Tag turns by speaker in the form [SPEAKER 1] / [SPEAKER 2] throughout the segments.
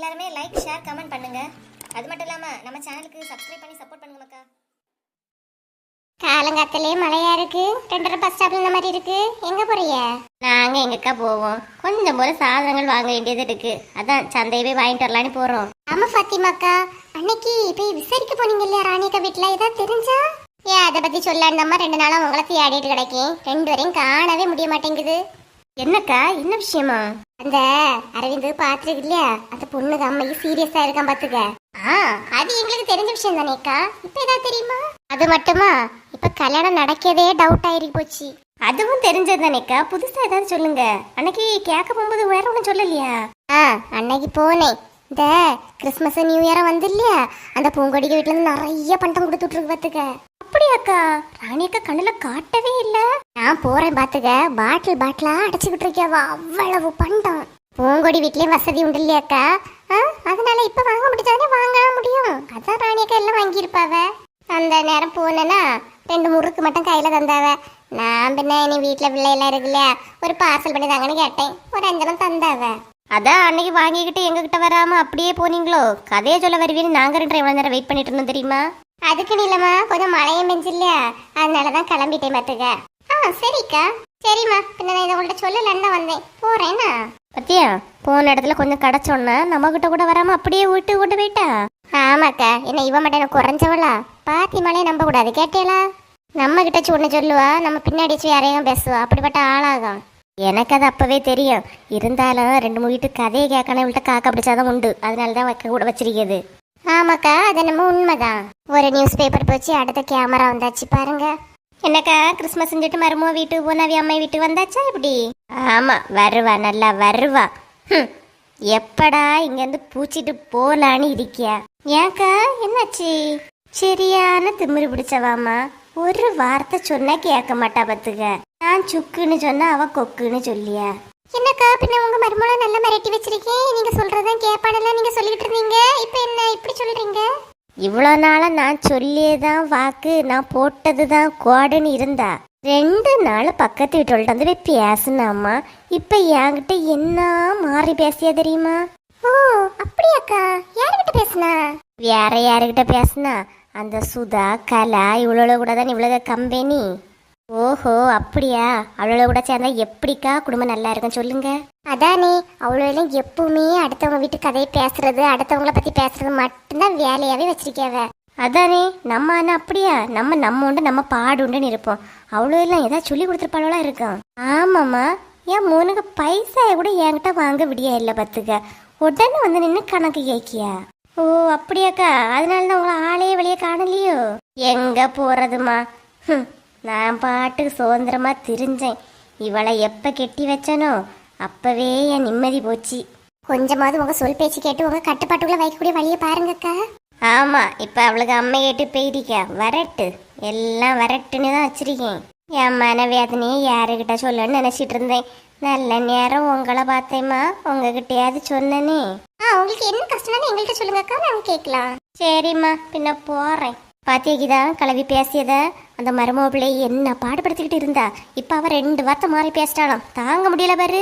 [SPEAKER 1] எல்லாருமே like share comment பண்ணுங்க. அது மட்டும் இல்லாம நம்ம சேனலுக்கு சப்ஸ்கிரைப் பண்ணி சப்போர்ட் பண்ணுங்க மக்கா. காலங்காத்திலே மழையா இருக்கு. 2:30 பஸ் ஸ்டாப்ல இந்த மாதிரி இருக்கு. எங்க போறீங்க? நாங்க எங்கக்கா போவோம், கொஞ்சம் போல சாதனங்கள் வாங்க வேண்டியது இருக்கு. அதான் சந்தையவே வாங்கிட்டு வரலான்னு போறோம். ஆமா பாத்திமாக்கா, அன்னைக்கு போய் விசாரிக்க போனீங்க இல்லையா ராணியக்கா வீட்டுல, ஏதாவது தெரிஞ்சா? ஏன் அதை பத்தி சொல்லாண்டம்மா, 2 நாளா உங்களை தேடிட்டு கிடைக்கேன். 2 வரையும் காணவே முடிய மாட்டேங்குது. என்னக்கா, என்ன விஷயமா? அந்த அரவிந்த் பாத்துருக்கு இல்லையா, அந்த பொண்ணுக்கு அம்மைக்கு சீரியஸா இருக்கான் பாத்துக்க. அது எங்களுக்கு தெரிஞ்ச விஷயம் தானேக்கா, இப்ப ஏதாவது தெரியுமா? அது மட்டுமா, இப்ப கல்யாணம் நடக்கவே டவுட் ஆயிருக்கு போச்சு. அதுவும் தெரிஞ்சது தானேக்கா, புதுசா ஏதாவது சொல்லுங்க. அன்னைக்கு கேட்க போகும்போது வேற ஒன்றும் சொல்லலையா? அன்னைக்கு போனேன், இந்த கிறிஸ்மஸ் நியூ இயர் வந்து இல்லையா, அந்த பூங்கொடிக்கு வீட்டுல இருந்து நிறைய பண்டம் கொடுத்துட்டு இருக்கு பாத்துக்க. அப்படியாக்கா? ராணியக்கா கண்ணுல காட்டவே இல்ல. நான் போறேன் பாத்துக்க, பாட்டிலா அடைச்சுக்கிட்டு இருக்கியாவா, அவ்வளவு பண்டம். பூங்கொடி வீட்லயும் வசதி உண்டு இல்லையாக்கா, அதனால இப்ப வாங்க முடிஞ்சாலே வாங்க முடியும். அதான் ராணியக்கா எல்லாம் வாங்கியிருப்பாவ. அந்த நேரம் போனேன்னா 2 முறுக்கு மட்டும் கையில தந்தாவ. நான் பின்ன இனி வீட்டுல பிள்ளையெல்லாம் இருக்கு இல்லையா, ஒரு பார்சல் பண்ணி தாங்கன்னு கேட்டேன். ஒரு 5 தந்தாவ. அதான் அன்னைக்கு வாங்கிக்கிட்டு எங்ககிட்ட வராம அப்படியே போனீங்களோ? கதையை சொல்ல வருவீன்னு நாங்க 2 எவ்வளவு நேரம் வெயிட் பண்ணிட்டு இருந்தோம் தெரியுமா? அதுக்கு நீலமா, கொஞ்சம் மழையும் பெஞ்சு இல்லையா, அதனாலதான் கிளம்பிட்டேன் பாத்துக்க. சரிக்கா, சரிம்மா, பின்ன நான் இதை உங்கள்கிட்ட சொல்லலன்னு வந்தேன். போறேன்னா பத்தியா, போன இடத்துல கொஞ்சம் கிடைச்சோன்னா நம்ம கிட்ட கூட வராம அப்படியே விட்டு கொண்டு போயிட்டா. ஆமாக்கா, என்ன இவ மட்டும் எனக்கு குறைஞ்சவளா? பாத்தி மழையை நம்ப கூடாது, கேட்டேலா? நம்ம கிட்ட சொன்ன சொல்லுவா, நம்ம பின்னாடி வச்சு யாரையும் பேசுவா, அப்படிப்பட்ட ஆளாகும். எனக்கு அது அப்பவே தெரியும். இருந்தாலும் 2 வீட்டு கதையை கேட்கணும், இவள்கிட்ட காக்கா பிடிச்சாதான் உண்டு. அதனாலதான் வைக்க கூட வச்சிருக்கிறது. ஆமாக்கா, அது நம்ம உண்மைதான். ஒரு நியூஸ் பேப்பர் போச்சு, அடுத்த கேமரா வந்தாச்சு பாருங்க. என்னக்கா, கிறிஸ்மஸ் செஞ்சுட்டு மருமோ வீட்டுக்கு போனாவி, அம்மா வீட்டுக்கு வந்தாச்சா எப்படி? ஆமா, வருவா, நல்லா வருவா. எப்படா இங்க இருந்து பூச்சிட்டு போலான்னு இருக்கியா? ஏக்கா, என்னாச்சு? சரியான திமிரு பிடிச்சவாமா, ஒரு வார்த்தை சொன்னா கேட்க மாட்டா பத்துக்க. நான் சுக்குன்னு சொன்னா அவ கொக்குன்னு சொல்லியா? என்னக்கா, பின்ன உங்க மருமகளை நல்லா மிரட்டி வச்சிருக்கேன், நீங்க சொல்றதான் கேட்பானெல்லாம் நீங்க சொல்லிட்டு இருந்தீங்க, இப்ப என்ன இப்படி சொல்றீங்க? இவ்வளவு நாளா நான் சொல்லியேதான் வாக்கு, நான் போட்டதுதான் கோடுன்னு இருந்தா. 2 நாள் பக்கத்து வீட்டோட வந்து போய் பேசுனாமா, இப்ப என்கிட்ட என்ன மாறி பேசியா தெரியுமா? ஓ அப்படியாக்கா, யாருகிட்ட பேசுனா? வேற யாருகிட்ட பேசுனா? அந்த சுதா, கலா, இவ்வளவு கூட தான் இவ்வளவு கம்பெனி. ஓஹோ அப்படியா? அவளோட கூட சேர்ந்தா எப்படிக்கா குடும்பம் நல்லா இருக்கும் சொல்லுங்க. அதானே, அவ்வளோ எப்பவுமே அடுத்தவங்க வீட்டு கதையை பேசுறது, அடுத்தவங்கள பத்தி பேசுறது மட்டும்தான் வேலையாவே வச்சிருக்காவ. அதானே, நம்ம ஆனா அப்படியா? நம்ம உண்டு, நம்ம பாடு உண்டுன்னு இருப்போம். அவ்வளோ எல்லாம் ஏதாவது சொல்லி கொடுத்துருப்பாளா இருக்கும். ஆமாம்மா, என் மூணுக்கு பைசா கூட என்கிட்ட வாங்க விடியா இல்லை பத்துக்க. உடனே வந்து நின்று கணக்கு கேக்கியா? ஓ அப்படியாக்கா, அதனாலதான் உங்களை ஆளையே வெளியே காணலையோ? எங்க போறதுமா, நான் பாட்டுக்கு சுதந்திரமா திரிஞ்சேன். இவளை எப்ப கெட்டி வச்சனோ அப்பவே என் நிம்மதி போச்சு. கொஞ்சமாவது உங்க சொல் பேச்சு கேட்டு உங்க கட்டுப்பாட்டுக்குள்ள வைக்கக்கூடிய வழியை பாருங்கக்கா. ஆமா, இப்ப அவளுக்கு அம்மை கேட்டு போயிருக்கா, வரட்டு எல்லாம் வரட்டுன்னு தான் வச்சிருக்கேன். என் மனவேதனையே யாருக்கிட்ட சொல்லணும்னு நினைச்சிட்டு இருந்தேன். நல்ல நேரம் உங்களை பார்த்தேம்மா, உங்ககிட்டயாவது சொன்னனே. உங்களுக்கு என்ன கஷ்டம்னு எங்கள்கிட்ட சொல்லுங்கக்கா, நான் கேட்கலாம். சரிம்மா, பின்ன போறேன். பாத்தியகிதா கலவி பேசியத, அந்த மருமக பிள்ளை என்ன பாடுபடுத்திக்கிட்டு இருந்தா. இப்ப அவ 2 வார்த்தை மாறி பேசிட்டாலாம், தாங்க முடியல பாரு.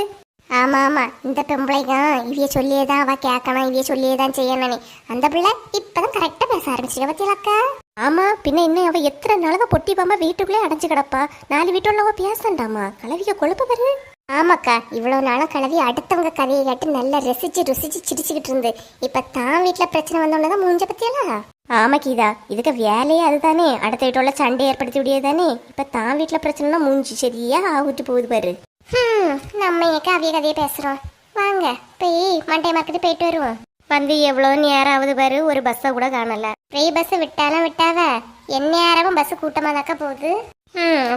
[SPEAKER 1] ஆமா ஆமா, இந்த பொம்பளைங்க இவைய சொல்லியேதான் அவ கேட்கணும், இவைய சொல்லியேதான் செய்யணும். அந்த பிள்ளை இப்பதான் கரெக்டா பேச ஆரம்பிச்சிட பத்தியலாக்கா. ஆமா, பின்ன இன்னும் அவ எத்தனை நாளவ பொட்டி பாமா வீட்டுக்குள்ளே அடைஞ்சு கிடப்பா. 4 வீட்டுள்ளவ பேசண்டாமா, கலவிக்க கொழுப்ப பாரு. ஆமாக்கா, இவ்வளவு நாளும் கலவி அடுத்தவங்க கதையை கேட்டு நல்லா ரசிச்சு சிரிச்சுக்கிட்டு இருந்து, இப்ப தான் வீட்டுல பிரச்சனை வந்தோன்னதான் மூஞ்ச பத்தியலா. ஆமா கீதா, இதுக்கு வேலையே அதுதானே, அடுத்த வீட்டோட சண்டை ஏற்படுத்தி விடியதானே. இப்ப தான் வீட்டுல பிரச்சனைனா மூஞ்சி சரியா ஆகிட்டு போகுது பாரு. நம்ம ஏக்கா அவிய கதையை பேசுறோம், வாங்க போய் மண்டே மார்க்கெட்டு போயிட்டு வருவோம். வந்து எவ்வளவு நேரம் ஆகுது பாரு, ஒரு பஸ்ஸை கூட காணல. ஃப்ரீ பஸ் விட்டாலும் விட்டாவ, என்ன நேரமும் பஸ் கூட்டமா தாக்கா போகுது.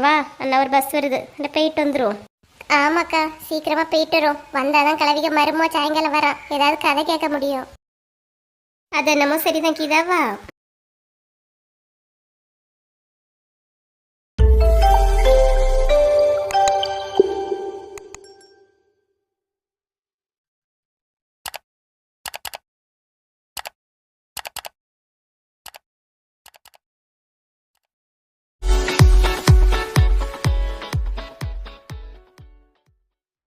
[SPEAKER 1] வா, அண்ணா ஒரு பஸ் வருது, போயிட்டு வந்துரும். ஆமாக்கா, சீக்கிரமா போயிட்டு வரும். வந்தாதான் கலவிக்க மருமோ சாயங்காலம் வரோம், ஏதாவது கதை கேட்க முடியும். அது என்னமோ சரிதான் கீதாவா.